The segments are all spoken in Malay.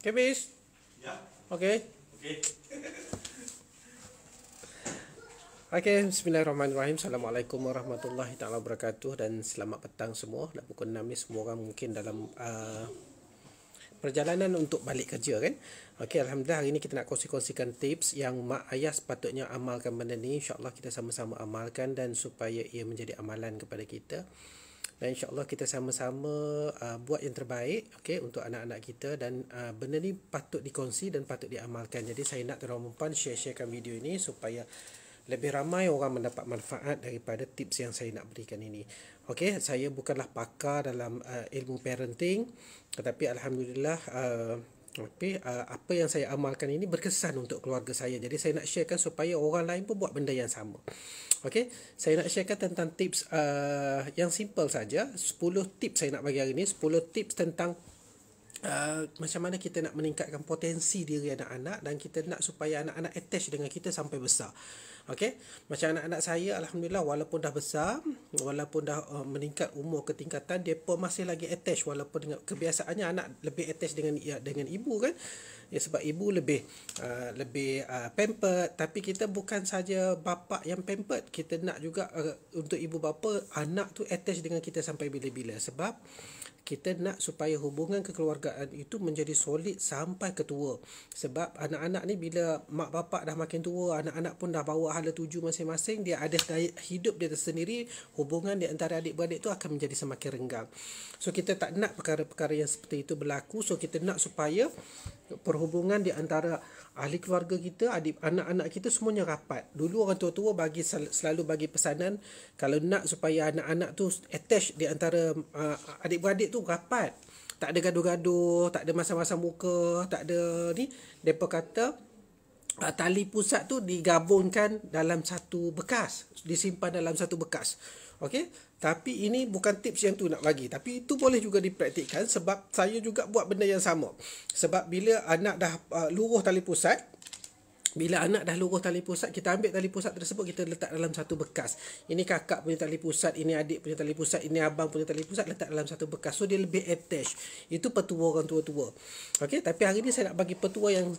Okay, Bis? Ya. Okay. Okey. Okay, bismillahirrahmanirrahim. Assalamualaikum warahmatullahi taala wabarakatuh dan selamat petang semua. Dah pukul 6 ni semua orang mungkin dalam perjalanan untuk balik kerja kan. Okey, alhamdulillah hari ni kita nak kongsi-kongsikan tips yang mak ayah sepatutnya amalkan benda ni. InsyaAllah kita sama-sama amalkan dan supaya ia menjadi amalan kepada kita. Dan insyaAllah kita sama-sama buat yang terbaik, okay, untuk anak-anak kita. Dan benda ni patut dikongsi dan patut diamalkan. Jadi saya nak tuan-tuan dan puan share-sharekan video ini supaya lebih ramai orang mendapat manfaat daripada tips yang saya nak berikan ini. Okey, saya bukanlah pakar dalam ilmu parenting, tetapi alhamdulillah apa yang saya amalkan ini berkesan untuk keluarga saya. Jadi saya nak sharekan supaya orang lain pun buat benda yang sama. Okey, saya nak sharekan tentang tips yang simple saja. 10 tips saya nak bagi hari ini. 10 tips tentang macam mana kita nak meningkatkan potensi diri anak-anak dan kita nak supaya anak-anak attach dengan kita sampai besar. Okey, macam anak-anak saya alhamdulillah walaupun dah besar, walaupun dah meningkat umur ketingkatan, dia pun masih lagi attach walaupun dengan kebiasaannya anak lebih attach dengan ibu kan. Ya, sebab ibu lebih pampered, tapi kita bukan saja bapa yang pampered, kita nak juga untuk ibu bapa anak tu attach dengan kita sampai bila-bila, sebab kita nak supaya hubungan kekeluargaan itu menjadi solid sampai ke tua. Sebab anak-anak ni bila mak bapak dah makin tua, anak-anak pun dah bawa hala tuju masing-masing, dia ada gaya hidup dia tersendiri, hubungan di antara adik-beradik tu akan menjadi semakin renggang. So kita tak nak perkara-perkara yang seperti itu berlaku. So kita nak supaya perhubungan di antara ahli keluarga kita, anak-anak kita semuanya rapat. Dulu orang tua-tua selalu bagi pesanan, kalau nak supaya anak-anak tu attach di antara adik-beradik tu rapat, tak ada gaduh-gaduh, tak ada masa-masa muka, tak ada ni, depa kata tali pusat tu digabungkan dalam satu bekas, disimpan dalam satu bekas. Okey, tapi ini bukan tips yang tu nak bagi, tapi itu boleh juga dipraktikkan sebab saya juga buat benda yang sama. Sebab bila anak dah luruh tali pusat, kita ambil tali pusat tersebut, kita letak dalam satu bekas. Ini kakak punya tali pusat, ini adik punya tali pusat, ini abang punya tali pusat, letak dalam satu bekas. So dia lebih attach. Itu petua orang tua-tua. Okey, tapi hari ni saya nak bagi petua yang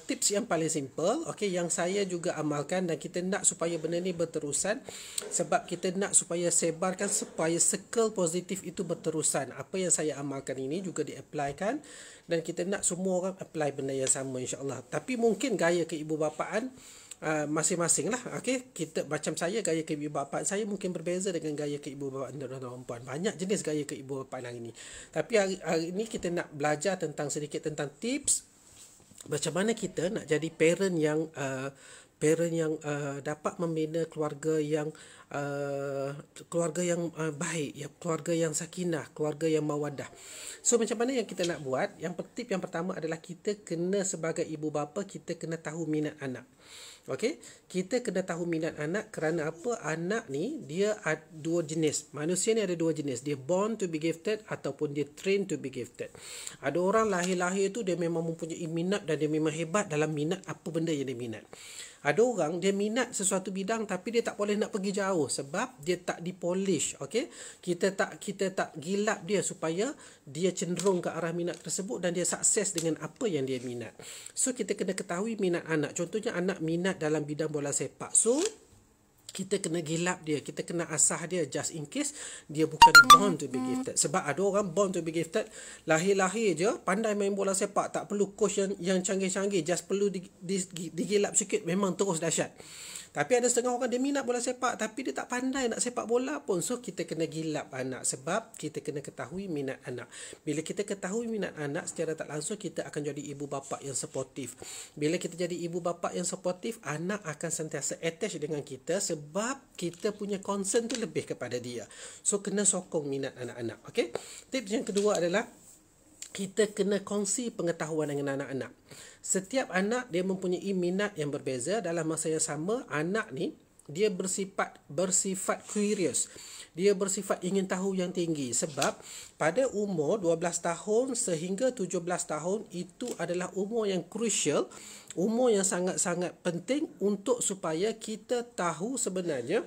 tips yang paling simple, okey, yang saya juga amalkan dan kita nak supaya benda ni berterusan, sebab kita nak supaya sebarkan supaya circle positif itu berterusan. Apa yang saya amalkan ini juga di-applykan dan kita nak semua orang apply benda yang sama insya-Allah. Tapi mungkin gaya keibubapaan masing-masing lah. Okay? Kita macam saya, gaya keibubapaan saya mungkin berbeza dengan gaya keibubapaan tuan-tuan dan puan. Banyak jenis gaya keibubapaan hari ini. Tapi hari ini kita nak belajar sedikit tentang tips macam mana kita nak jadi parent yang dapat membina keluarga yang baik, ya, keluarga yang sakinah, keluarga yang mawaddah. So macam mana yang kita nak buat? Tip yang pertama adalah kita kena sebagai ibu bapa, kita kena tahu minat anak. Okey, kita kena tahu minat anak kerana apa? Anak ni dia ada dua jenis. Manusia ni ada dua jenis. Dia born to be gifted ataupun dia trained to be gifted. Ada orang lahir-lahir tu dia memang mempunyai minat dan dia memang hebat dalam minat apa benda yang dia minat. Ada orang dia minat sesuatu bidang tapi dia tak boleh nak pergi jauh sebab dia tak dipolish. Okey, kita tak gilap dia supaya dia cenderung ke arah minat tersebut dan dia sukses dengan apa yang dia minat. So kita kena ketahui minat anak. Contohnya anak minat dalam bidang bola sepak. So kita kena gilap dia, kita kena asah dia just in case dia bukan born to be gifted. Sebab ada orang born to be gifted, lahir-lahir je pandai main bola sepak, tak perlu coach yang canggih-canggih, just perlu digilap sikit memang terus dahsyat. Tapi ada setengah orang dia minat bola sepak tapi dia tak pandai nak sepak bola pun. So kita kena gilap anak sebab kita kena ketahui minat anak. Bila kita ketahui minat anak, secara tak langsung kita akan jadi ibu bapa yang supportive. Bila kita jadi ibu bapa yang supportive, anak akan sentiasa attach dengan kita sebab kita punya concern tu lebih kepada dia. So kena sokong minat anak-anak. Okey. Tips yang kedua adalah kita kena kongsi pengetahuan dengan anak-anak. Setiap anak dia mempunyai minat yang berbeza. Dalam masa yang sama, anak ni dia bersifat curious. Dia bersifat ingin tahu yang tinggi sebab pada umur 12 tahun sehingga 17 tahun itu adalah umur yang crucial, umur yang sangat-sangat penting untuk supaya kita tahu sebenarnya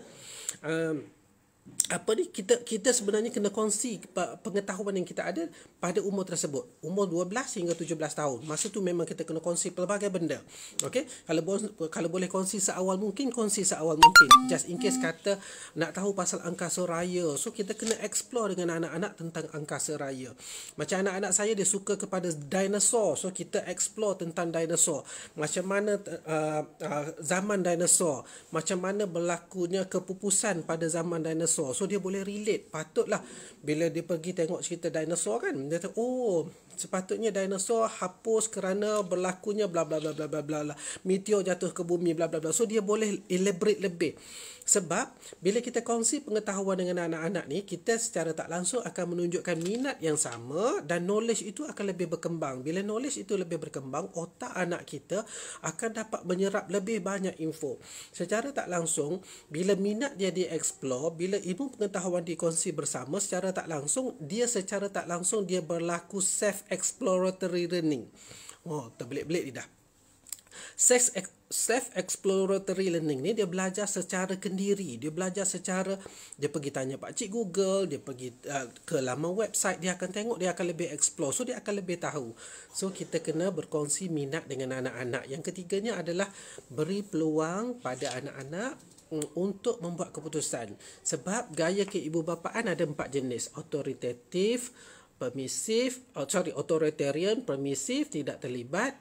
apa ni, kita sebenarnya kena kongsi pengetahuan yang kita ada pada umur tersebut, umur 12 hingga 17 tahun. Masa tu memang kita kena kongsi pelbagai benda. Okey, kalau boleh kongsi seawal mungkin, kongsi seawal mungkin. Just in case kata nak tahu pasal angkasa raya, so kita kena explore dengan anak-anak tentang angkasa raya. Macam anak-anak saya dia suka kepada dinosaur, so kita explore tentang dinosaur. Macam mana zaman dinosaur, macam mana berlakunya kepupusan pada zaman dinosaur. So dia boleh relate. Patutlah bila dia pergi tengok cerita dinosaur kan, dia tahu, oh sepatutnya dinosaur hapus kerana berlakunya bla bla bla bla bla bla, meteor jatuh ke bumi bla bla bla. So dia boleh elaborate lebih. Sebab bila kita kongsi pengetahuan dengan anak-anak ni, kita secara tak langsung akan menunjukkan minat yang sama dan knowledge itu akan lebih berkembang. Bila knowledge itu lebih berkembang, otak anak kita akan dapat menyerap lebih banyak info. Secara tak langsung, bila minat dia di-explore, bila ilmu pengetahuan dikongsi bersama, secara tak langsung dia berlaku self-exploratory learning. Oh, terbelit-belit lidah. Self-exploratory learning ni dia belajar secara kendiri. Dia belajar secara, dia pergi tanya pakcik Google, dia pergi ke laman website, dia akan tengok, dia akan lebih explore. So dia akan lebih tahu. So kita kena berkongsi minat dengan anak-anak. Yang ketiganya adalah beri peluang pada anak-anak untuk membuat keputusan. Sebab gaya keibubapaan ada 4 jenis. Authoritative, permisif, authoritarian, permisif, tidak terlibat,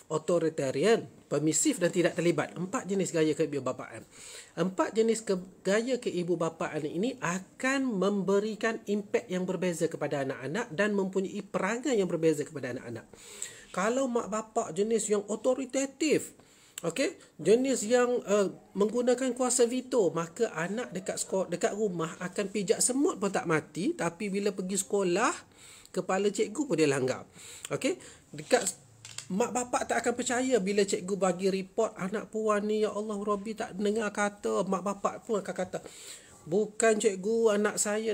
authoritarian, permisif dan tidak terlibat. 4 jenis gaya keibubapaan. 4 jenis gaya keibubapaan ini akan memberikan impak yang berbeza kepada anak-anak dan mempunyai perangai yang berbeza kepada anak-anak. Kalau mak bapak jenis yang autoritatif, okey, jenis yang menggunakan kuasa veto, maka anak dekat rumah akan pijak semut pun tak mati, tapi bila pergi sekolah, kepala cikgu pun dia langgar. Okey, mak bapak tak akan percaya bila cikgu bagi report anak puan ni, ya Allah Rabbi tak dengar kata. Mak bapak pun akan kata, bukan cikgu, anak saya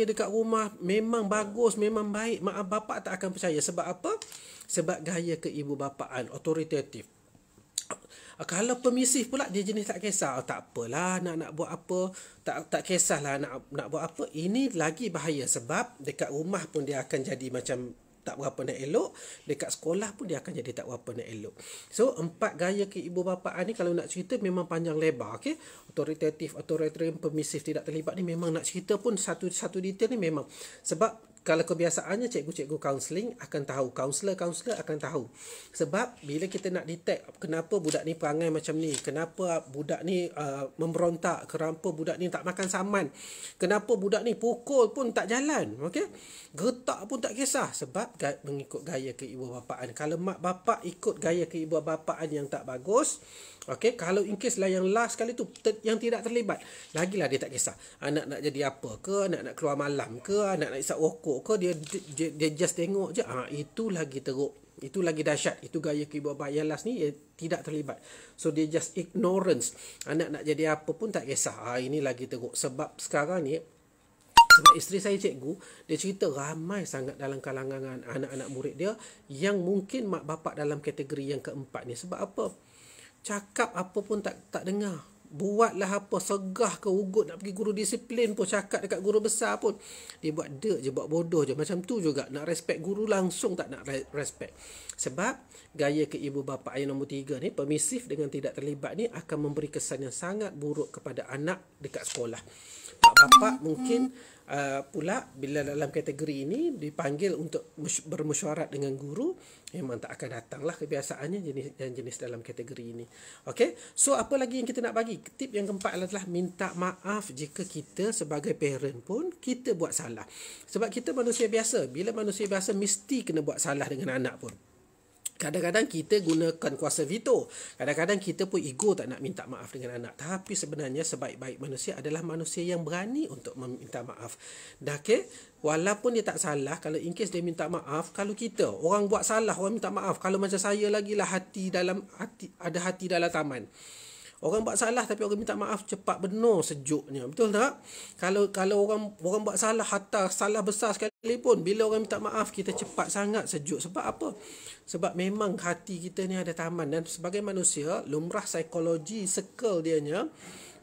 dekat rumah memang bagus, memang baik. Mak bapak tak akan percaya. Sebab apa? Sebab gaya keibubapaan autoritatif. Kalau permisif pula, dia jenis tak kisah. Tak apalah nak buat apa, tak kisahlah nak buat apa. Ini lagi bahaya sebab dekat rumah pun dia akan jadi macam tak berapa nak elok, dekat sekolah pun dia akan jadi tak berapa nak elok. So 4 gaya keibubapaan ni kalau nak cerita memang panjang lebar. Okey, autoritatif, authoritarian, permisif, tidak terlibat ni memang nak cerita pun satu detail ni memang. Sebab kalau kebiasaannya cikgu-cikgu kaunseling akan tahu, kaunselor akan tahu. Sebab bila kita nak detect kenapa budak ni perangai macam ni, kenapa budak ni memberontak, kenapa budak ni tak makan saman, kenapa budak ni pukul pun tak jalan, okey, getak pun tak kisah, sebab mengikut gaya keibubapaan. Kalau mak bapak ikut gaya keibubapaan yang tak bagus, okey, kalau in case lah yang last kali tu yang tidak terlibat, lagilah dia tak kisah. Anak nak jadi apa ke, anak nak keluar malam ke, anak nak isap rokok ke, dia just tengok je. Itu lagi teruk. Itu lagi dahsyat. Itu gaya keibubapaan yang last ni tidak terlibat. So dia just ignorance. Anak nak jadi apa pun tak kisah. Ini lagi teruk. Sebab sekarang ni, sebab isteri saya cikgu, dia cerita ramai sangat dalam kalangan anak-anak murid dia yang mungkin mak bapak dalam kategori yang keempat ni. Sebab apa? Cakap apa pun tak dengar. Buatlah apa, segah ke ugut nak pergi guru disiplin pun, cakap dekat guru besar pun, dia buat dek je, buat bodoh je. Macam tu juga nak respect guru, langsung tak nak respect. Sebab gaya keibubapaan yang nombor 3 ni, permisif dengan tidak terlibat ni, akan memberi kesan yang sangat buruk kepada anak dekat sekolah. Mak bapak mungkin pula bila dalam kategori ini dipanggil untuk bermesyuarat dengan guru, memang tak akan datanglah kebiasaannya jenis dalam kategori ini. Okey, so apa lagi yang kita nak bagi? Tip yang keempat adalah minta maaf jika kita sebagai parent pun kita buat salah. Sebab kita manusia biasa. Bila manusia biasa mesti kena buat salah dengan anak pun. Kadang-kadang kita gunakan kuasa veto. Kadang-kadang kita pun ego tak nak minta maaf dengan anak. Tapi sebenarnya sebaik-baik manusia adalah manusia yang berani untuk meminta maaf. Dah okay? Walaupun dia tak salah, kalau in case dia minta maaf, kalau kita, orang buat salah, orang minta maaf. Kalau macam saya lagi lah ada hati dalam taman. Orang buat salah tapi orang minta maaf cepat benar sejuknya. Betul tak? Kalau orang buat salah, hatta salah besar sekalipun, bila orang minta maaf kita cepat sangat sejuk. Sebab apa? Sebab memang hati kita ni ada taman, dan sebagai manusia, lumrah psikologi circle dianya,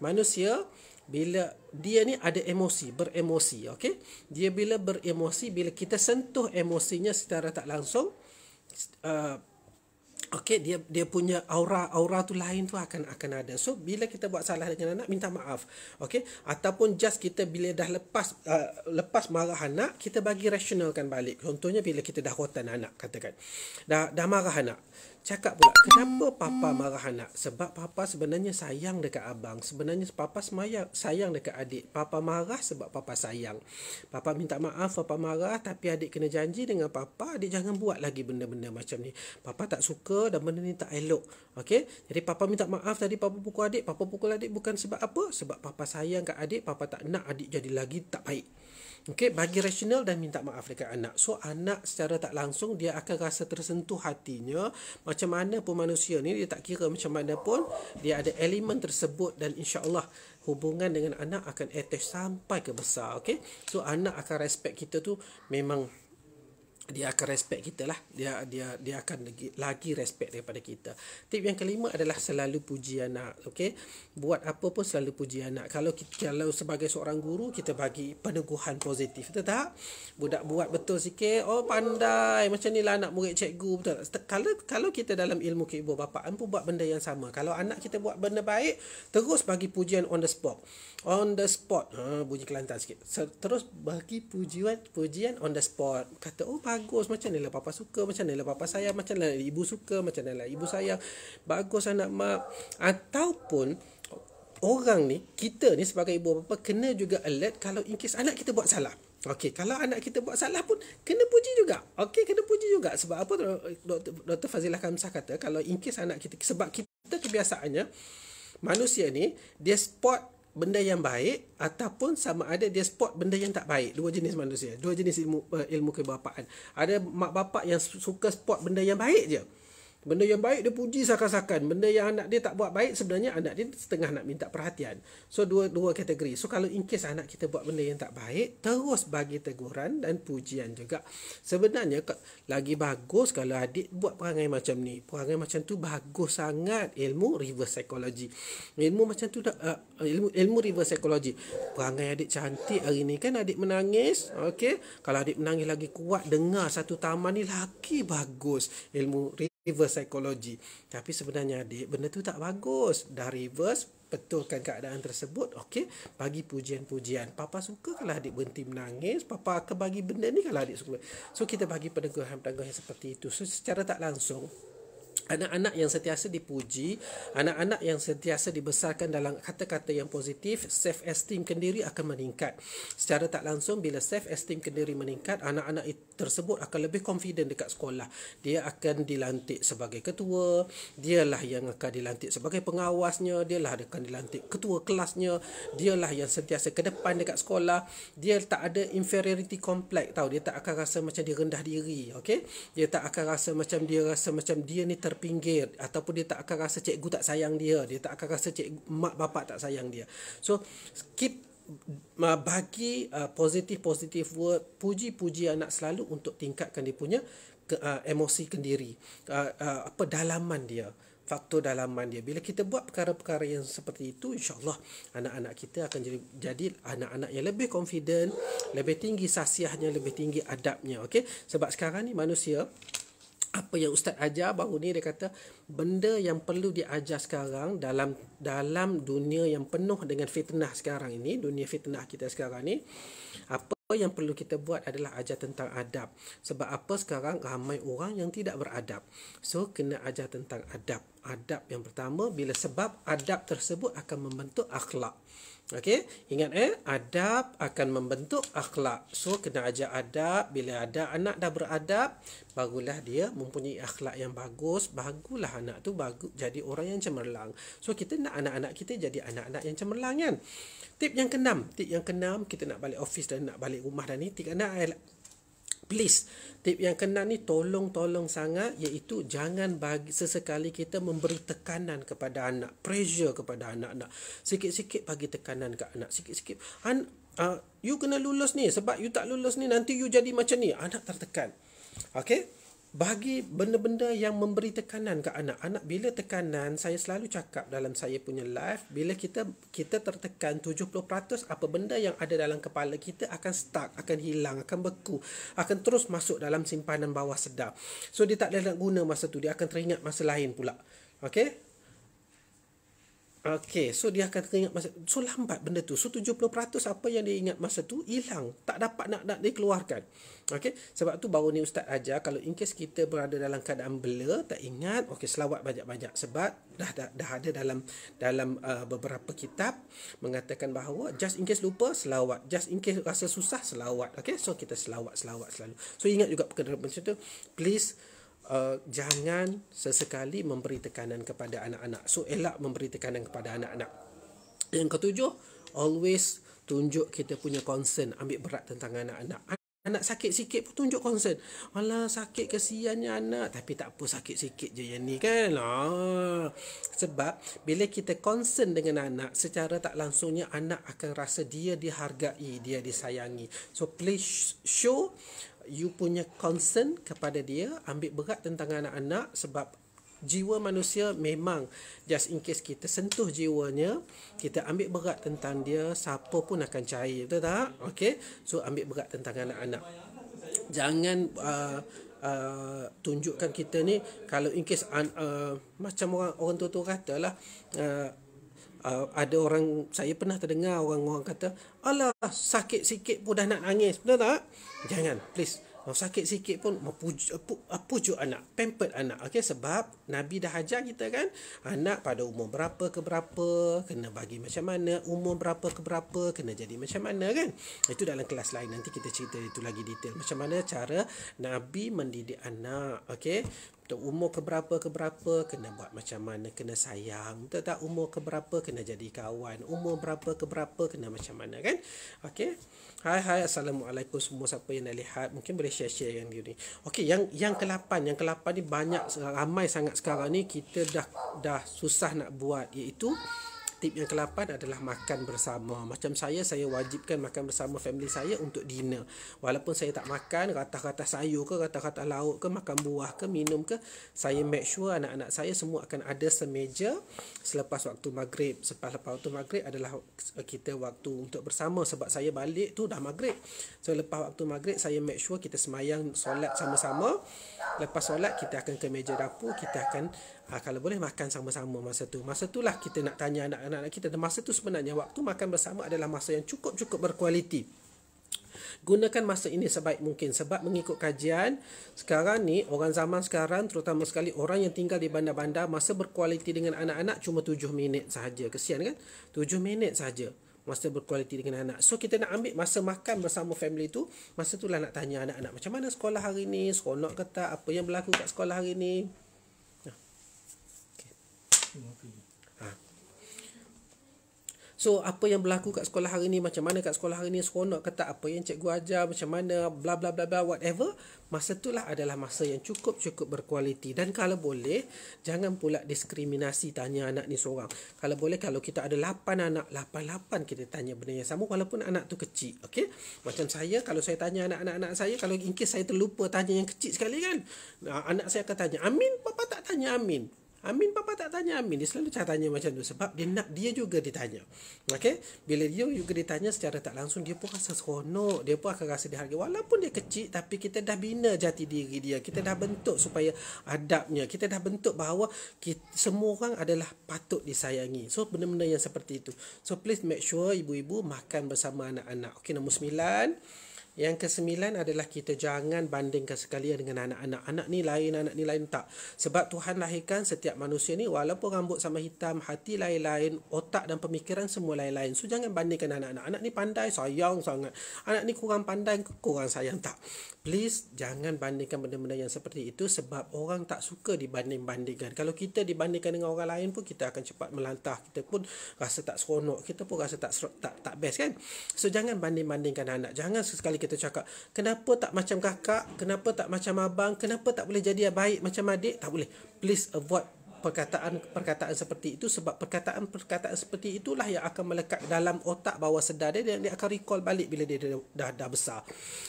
manusia bila dia ni ada emosi, beremosi, okey? Dia bila beremosi, bila kita sentuh emosinya secara tak langsung, okey, dia punya aura tu lain tu akan ada. So bila kita buat salah dengan anak, minta maaf, okey, ataupun just kita bila dah lepas marah anak, kita bagi rasionalkan balik. Contohnya bila kita dah rotan anak, katakan dah marah anak, cakap pula, kenapa papa marah anak? Sebab papa sebenarnya sayang dekat abang. Sebenarnya papa sayang dekat adik. Papa marah sebab papa sayang. Papa minta maaf, papa marah, tapi adik kena janji dengan papa, adik jangan buat lagi benda-benda macam ni. Papa tak suka dan benda ni tak elok. Okey? Jadi papa minta maaf tadi, papa pukul adik. Papa pukul adik bukan sebab apa? Sebab papa sayang kat adik, papa tak nak adik jadi lagi tak baik. Okey, bagi rasional dan minta maaf dekat anak. So anak secara tak langsung dia akan rasa tersentuh hatinya. Macam mana pun manusia ni, dia tak kira macam mana pun, dia ada elemen tersebut, dan insya-Allah hubungan dengan anak akan attach sampai ke besar. Okey, so anak akan respect kita tu, memang dia akan respect kita lah. Dia akan lagi respect daripada kita. Tip yang kelima adalah selalu puji anak. Okey, buat apa pun selalu puji anak. Kalau sebagai seorang guru, kita bagi peneguhan positif, betul tak? Budak buat betul sikit, oh pandai, macam ni lah anak murid cikgu, betul tak? Kalau kita dalam ilmu keibu bapaan pun buat benda yang sama. Kalau anak kita buat benda baik, terus bagi pujian on the spot. Bunyi Kelantan sikit. Terus bagi pujian on the spot. Kata, oh bagus, macam ni lah papa suka, macam ni lah papa sayang, macam ni lah ibu suka, macam ni lah ibu sayang. Bagus anak mak. Ataupun orang ni, kita ni sebagai ibu bapa kena juga alert kalau in case anak kita buat salah. Okey, kalau anak kita buat salah pun kena puji juga. Okey, kena puji juga. Sebab apa Dr. Fazilah Kamsah kata, kalau in case anak kita, sebab kita kebiasaannya manusia ni, dia spot benda yang baik ataupun sama ada dia spot benda yang tak baik. Dua jenis manusia, dua jenis ilmu kebapaan. Ada mak bapak yang suka spot benda yang baik je. Benda yang baik dia puji sakan-sakan. Benda yang anak dia tak buat baik, sebenarnya anak dia setengah nak minta perhatian. So dua kategori. So kalau in case anak kita buat benda yang tak baik, terus bagi teguran dan pujian juga. Sebenarnya lagi bagus kalau adik buat perangai macam ni. Perangai macam tu bagus sangat. Ilmu reverse psychology. Ilmu macam tu ilmu reverse psychology. Perangai adik cantik hari ni kan, adik menangis. Okey, kalau adik menangis lagi kuat, dengar satu taman ni lagi bagus. Ilmu reverse psychology. Tapi sebenarnya adik, benda tu tak bagus. Dah reverse, betulkan keadaan tersebut. Okey, bagi pujian-pujian. Papa suka kalau adik berhenti menangis, papa akan bagi benda ni kalau adik suka. So kita bagi peneguhan-peneguhan seperti itu. So secara tak langsung, anak-anak yang sentiasa dipuji, anak-anak yang sentiasa dibesarkan dalam kata-kata yang positif, self esteem kendiri akan meningkat. Secara tak langsung, bila self esteem kendiri meningkat, anak-anak tersebut akan lebih confident dekat sekolah. Dia akan dilantik sebagai ketua, dialah yang akan dilantik sebagai pengawasnya, dialah akan dilantik ketua kelasnya, dialah yang sentiasa ke depan dekat sekolah. Dia tak ada inferiority complex, tahu, dia tak akan rasa macam dia rendah diri. Okey, dia tak akan rasa macam dia ni terpinggir, ataupun dia tak akan rasa cikgu tak sayang dia tak akan rasa mak bapak tak sayang dia. So keep bagi positif word, puji anak selalu untuk tingkatkan dia punya emosi kendiri, dalaman dia, faktor dalaman dia. Bila kita buat perkara-perkara yang seperti itu, insya-Allah anak-anak kita akan jadi anak-anak yang lebih confident, lebih tinggi sasiahnya, lebih tinggi adabnya. Okey, sebab sekarang ni manusia, apa yang Ustaz ajar baru ni, dia kata benda yang perlu diajar sekarang dalam dunia yang penuh dengan fitnah sekarang ini, dunia fitnah kita sekarang ni, apa yang perlu kita buat adalah ajar tentang adab. Sebab apa sekarang ramai orang yang tidak beradab. So kena ajar tentang adab. Adab yang pertama, sebab adab tersebut akan membentuk akhlak. Okey, ingat adab akan membentuk akhlak. So kena ajar adab. Bila ada anak dah beradab, barulah dia mempunyai akhlak yang bagus. Bagulah anak tu jadi orang yang cemerlang. So kita nak anak-anak kita jadi anak-anak yang cemerlang kan. Tip yang keenam, kita nak balik office dan nak balik rumah dah ni. Tip anak Please, tip yang kena ni tolong sangat, iaitu jangan bagi sesekali kita memberi tekanan kepada anak, pressure kepada anak-anak. Sikit-sikit bagi tekanan ke anak, sikit-sikit. You kena lulus ni, sebab you tak lulus ni nanti you jadi macam ni. Anak tertekan. Okay? Bagi benda-benda yang memberi tekanan ke anak. Anak bila tekanan, saya selalu cakap dalam saya punya live, bila kita tertekan 70%, apa benda yang ada dalam kepala kita akan stuck, akan hilang, akan beku, akan terus masuk dalam simpanan bawah sedar. So dia tak ada nak guna masa tu, dia akan teringat masa lain pula. Okay? Okay, so dia akan teringat masa, so lambat benda tu. So 70% apa yang dia ingat masa tu hilang, tak dapat nak dikeluarkan. Okay, sebab tu baru ni Ustaz ajar, kalau in case kita berada dalam keadaan blur, tak ingat, okay, selawat banyak-banyak. Sebab dah ada dalam beberapa kitab mengatakan bahawa just in case lupa, selawat. Just in case rasa susah, selawat. Okay, so kita selawat selalu. So ingat juga perkara macam tu. Please, jangan sesekali memberi tekanan kepada anak-anak. So elak memberi tekanan kepada anak-anak. Yang ketujuh, always tunjuk kita punya concern, ambil berat tentang anak-anak. Anak sakit sikit pun tunjuk concern. Alah, sakit, kesiannya anak. Tapi tak apa, sakit sikit je yang ni kan. Sebab bila kita concern dengan anak, secara tak langsungnya anak akan rasa dia dihargai, dia disayangi. So please show you punya concern kepada dia, ambil berat tentang anak-anak. Sebab jiwa manusia memang just in case kita sentuh jiwanya, kita ambil berat tentang dia, siapa pun akan cair, betul tak? Okay, so ambil berat tentang anak-anak. Jangan tunjukkan kita ni, kalau in case macam orang tua-tua kata lah, ada orang, saya pernah terdengar orang kata, alah, sakit sikit pun dah nak nangis, betul tak? Jangan, please. Sakit sikit pun pujuk anak, pamper anak. Okay, sebab Nabi dah ajar kita kan, anak pada umur berapa ke berapa kena bagi macam mana, umur berapa ke berapa kena jadi macam mana kan. Itu dalam kelas lain, nanti kita cerita itu lagi detail, macam mana cara Nabi mendidik anak. Okay, untuk umur keberapa kena buat macam mana, kena sayang, betul tak? Umur keberapa kena jadi kawan, umur berapa keberapa kena macam mana kan. Okay, hai assalamualaikum semua, siapa yang dah lihat mungkin boleh share yang ni. Okay, yang ke-8 ni banyak, ramai sangat sekarang ni, kita dah susah nak buat, iaitu tip yang ke-8 adalah makan bersama. Macam saya wajibkan makan bersama family saya untuk dinner. Walaupun saya tak makan ratah-ratah sayur ke, ratah-ratah lauk ke, makan buah ke, minum ke, saya make sure anak-anak saya semua akan ada semeja selepas waktu maghrib. Lepas waktu maghrib adalah kita waktu untuk bersama, sebab saya balik tu dah maghrib. So lepas waktu maghrib saya make sure kita semayang solat sama-sama. Lepas solat kita akan ke meja dapur, kita akan kalau boleh makan sama-sama masa tu. Masa itulah kita nak tanya anak-anak kita. Dan masa tu sebenarnya waktu makan bersama adalah masa yang cukup berkualiti. Gunakan masa ini sebaik mungkin. Sebab mengikut kajian sekarang ni, orang zaman sekarang, terutama sekali orang yang tinggal di bandar-bandar, masa berkualiti dengan anak-anak cuma 7 minit sahaja. Kesian kan? 7 minit sahaja masa berkualiti dengan anak. So kita nak ambil masa makan bersama family tu, masa itulah nak tanya anak-anak macam mana sekolah hari ni, seronok ke tak, apa yang berlaku kat sekolah hari ni. So apa yang berlaku kat sekolah hari ni, macam mana kat sekolah hari ni, seronok ke tak, apa yang cikgu ajar, macam mana, bla bla bla bla, whatever. Masa itulah adalah masa yang cukup berkualiti. Dan kalau boleh, jangan pula diskriminasi tanya anak ni seorang. Kalau boleh, kalau kita ada 8 anak, 8 kita tanya benda yang sama, walaupun anak tu kecil. Okay? Macam saya, kalau saya tanya anak-anak saya, kalau in case saya terlupa tanya yang kecil sekali kan, anak saya akan tanya, Amin, papa tak tanya Amin. Amin, papa tak tanya Amin. Dia selalu tanya macam tu sebab dia nak dia juga ditanya. Okey, bila dia juga ditanya secara tak langsung, dia pun rasa seronok, dia pun akan rasa dihargai. Walaupun dia kecil, tapi kita dah bina jati diri dia, kita dah bentuk supaya adabnya, kita dah bentuk bahawa semua orang adalah patut disayangi. So benda-benda yang seperti itu. So please make sure ibu-ibu makan bersama anak-anak. Okey, nombor 9. Yang ke-9 adalah kita jangan bandingkan sekalian dengan anak-anak. Anak ni lain tak. Sebab Tuhan lahirkan setiap manusia ni, walaupun rambut sama hitam, hati lain-lain, otak dan pemikiran semua lain-lain. So jangan bandingkan anak-anak. Anak ni pandai, sayang sangat. Anak ni kurang pandai, kurang sayang. Tak. Please jangan bandingkan benda-benda yang seperti itu, sebab orang tak suka dibanding-bandingkan. Kalau kita dibandingkan dengan orang lain pun, kita akan cepat melantah. Kita pun rasa tak seronok. Kita pun rasa tak best kan. So jangan banding-bandingkan anak. Jangan sekali kita cakap, kenapa tak macam kakak, kenapa tak macam abang, kenapa tak boleh jadi baik macam adik? Tak boleh. Please avoid perkataan seperti itu, sebab perkataan seperti itulah yang akan melekat dalam otak bawah sedar dia, dan dia akan recall balik bila dia dah besar.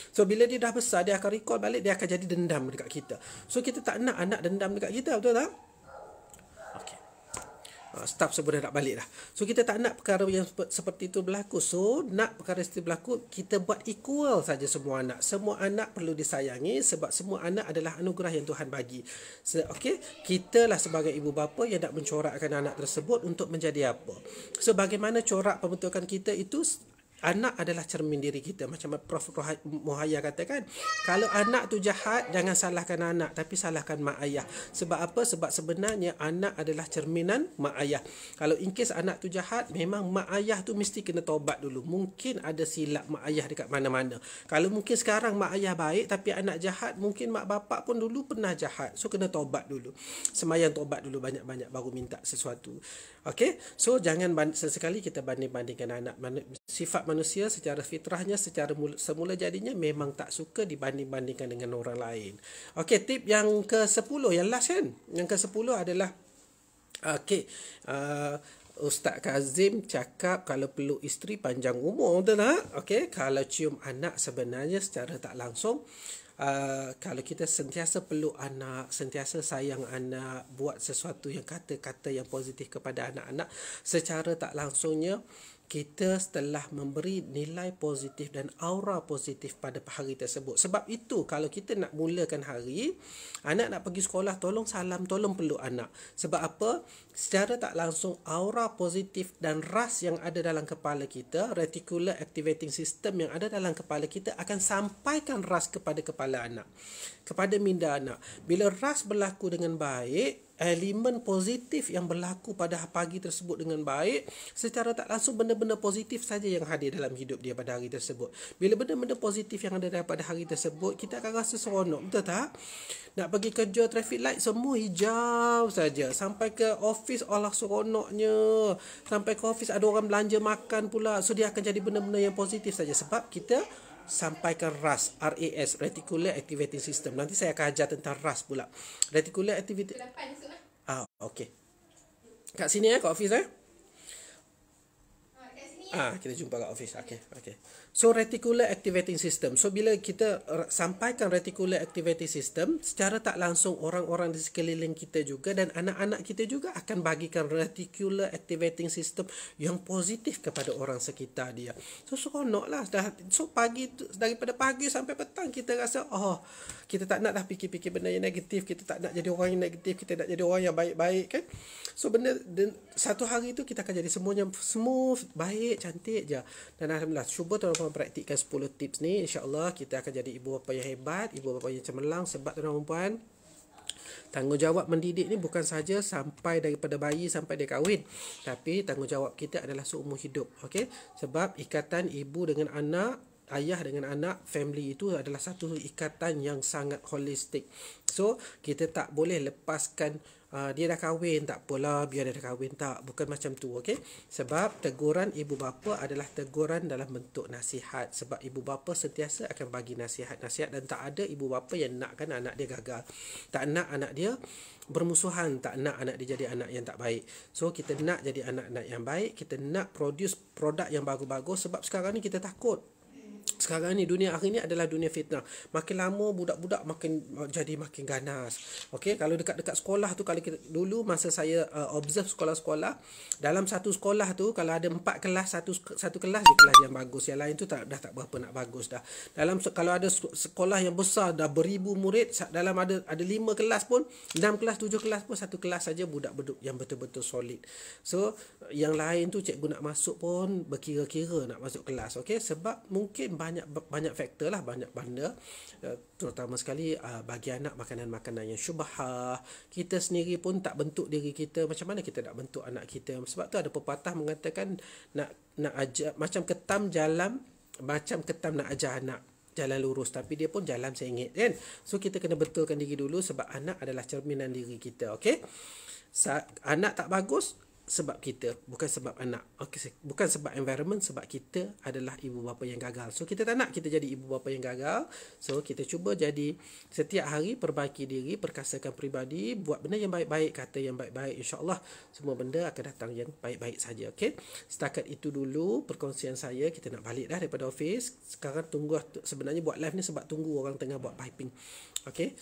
So bila dia dah besar, dia akan recall balik, dia akan jadi dendam dekat kita. So kita tak nak anak dendam dekat kita, betul tak? Okey. Staff sebenarnya nak balik dah. So kita tak nak perkara yang seperti itu berlaku. So nak perkara seperti itu berlaku, kita buat equal saja semua anak. Semua anak perlu disayangi sebab semua anak adalah anugerah yang Tuhan bagi. Okey, kita lah sebagai ibu bapa yang nak mencorakkan anak tersebut untuk menjadi apa. So bagaimana corak pembentukan kita itu, anak adalah cermin diri kita. Macam Prof. Muhaya katakan, kalau anak tu jahat, jangan salahkan anak, tapi salahkan mak ayah. Sebab apa? Sebab sebenarnya anak adalah cerminan mak ayah. Kalau in case anak tu jahat, memang mak ayah tu mesti kena taubat dulu. Mungkin ada silap mak ayah dekat mana-mana. Kalau mungkin sekarang mak ayah baik, tapi anak jahat, mungkin mak bapak pun dulu pernah jahat. So kena taubat dulu. Semayang taubat dulu banyak-banyak baru minta sesuatu. Okey? So jangan sesekali kita banding-bandingkan anak. Sifat manusia secara fitrahnya, secara semula jadinya memang tak suka dibanding-bandingkan dengan orang lain. Okey, tip yang ke-10, yang last kan? Yang ke-10 adalah Ustaz Kazim cakap kalau peluk isteri panjang umur, betul tak? Okey, kalau cium anak sebenarnya secara tak langsung, kalau kita sentiasa peluk anak, sentiasa sayang anak, buat sesuatu yang kata-kata yang positif kepada anak-anak, secara tak langsungnya kita telah memberi nilai positif dan aura positif pada hari tersebut. Sebab itu kalau kita nak mulakan hari, anak nak pergi sekolah, tolong salam, tolong peluk anak. Sebab apa? Secara tak langsung aura positif dan ras yang ada dalam kepala kita, reticular activating system yang ada dalam kepala kita akan sampaikan ras kepada kepala anak, kepada minda anak. Bila ras berlaku dengan baik, elemen positif yang berlaku pada pagi tersebut dengan baik, secara tak langsung benda-benda positif saja yang hadir dalam hidup dia pada hari tersebut. Bila benda-benda positif yang ada pada hari tersebut, kita akan rasa seronok, betul tak? Nak pergi kerja, traffic light semua hijau saja. Sampai ke office, Allah seronoknya. Sampai ke office ada orang belanja makan pula. So dia akan jadi benda-benda yang positif saja sebab kita sampaikan RAS, RAS, Reticular Activating System. Nanti saya akan ajar tentang RAS pula. Reticular Activating. Okey. Kat sini kat office kita jumpa kat office. Okey. So reticular activating system. So bila kita sampaikan reticular activating system, secara tak langsung orang-orang di sekeliling kita juga dan anak-anak kita juga akan bagikan reticular activating system yang positif kepada orang sekitar dia. So seronoklah. So daripada pagi sampai petang kita rasa kita tak nak dah fikir-fikir benda yang negatif, kita tak nak jadi orang yang negatif, kita nak jadi orang yang baik-baik kan. So satu hari tu kita akan jadi semuanya smooth, baik, cantik je. Dan alhamdulillah, cuba tuan-tuan praktikkan 10 tips ni, insya-Allah kita akan jadi ibu bapa yang hebat, ibu bapa yang cemerlang. Sebab tuan-tuan puan, tanggungjawab mendidik ni bukan saja sampai daripada bayi sampai dia kahwin, tapi tanggungjawab kita adalah seumur hidup. Okey, sebab ikatan ibu dengan anak, ayah dengan anak, family itu adalah satu ikatan yang sangat holistik. So kita tak boleh lepaskan dia dah kahwin, tak apalah, biar dia dah kahwin, tak. Bukan macam tu, okey? Sebab teguran ibu bapa adalah teguran dalam bentuk nasihat. Sebab ibu bapa sentiasa akan bagi nasihat-nasihat dan tak ada ibu bapa yang nakkan anak dia gagal. Tak nak anak dia bermusuhan, tak nak anak dia jadi anak yang tak baik. So kita nak jadi anak-anak yang baik, kita nak produce produk yang bagus-bagus. Sebab sekarang ni kita takut. Sekarang ni dunia hari ni adalah dunia fitnah. Makin lama budak-budak makin ganas. Okey, kalau dekat-dekat sekolah tu, kalau kita dulu masa saya observe sekolah-sekolah, dalam satu sekolah tu kalau ada 4 kelas, satu kelas je kelas yang bagus, yang lain tu dah tak berapa nak bagus dah. Kalau ada sekolah yang besar dah beribu murid, dalam ada 5 kelas pun, 6 kelas, 7 kelas pun, satu kelas saja budak yang betul-betul solid. So yang lain tu cikgu nak masuk pun berkira-kira nak masuk kelas. Okey, sebab mungkin banyak faktor lah, banyak benda, terutama sekali bagi anak makanan-makanan yang syubhah. Kita sendiri pun tak bentuk diri kita, macam mana kita nak bentuk anak kita? Sebab tu ada pepatah mengatakan nak ajar macam ketam nak ajar anak jalan lurus, tapi dia pun jalan sengit kan. So kita kena betulkan diri dulu sebab anak adalah cerminan diri kita. Okey, anak tak bagus, sebab kita, bukan sebab anak. Okay, bukan sebab environment, sebab kita adalah ibu bapa yang gagal. So kita tak nak kita jadi ibu bapa yang gagal. So kita cuba jadi setiap hari perbaiki diri, perkasakan peribadi, buat benda yang baik-baik, kata yang baik-baik, insya-Allah semua benda akan datang yang baik-baik saja. Okey. Setakat itu dulu perkongsian saya. Kita nak balik dah daripada office. Sekarang tunggu, sebenarnya buat live ni sebab tunggu orang tengah buat piping. Okey.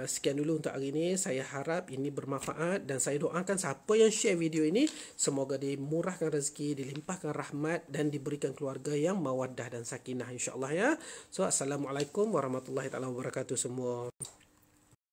Sekian dulu untuk hari ini. Saya harap ini bermanfaat dan saya doakan siapa yang share video ini semoga dimurahkan rezeki, dilimpahkan rahmat dan diberikan keluarga yang mawaddah dan sakinah, insya-Allah ya. So assalamualaikum warahmatullahi taala wabarakatuh semua.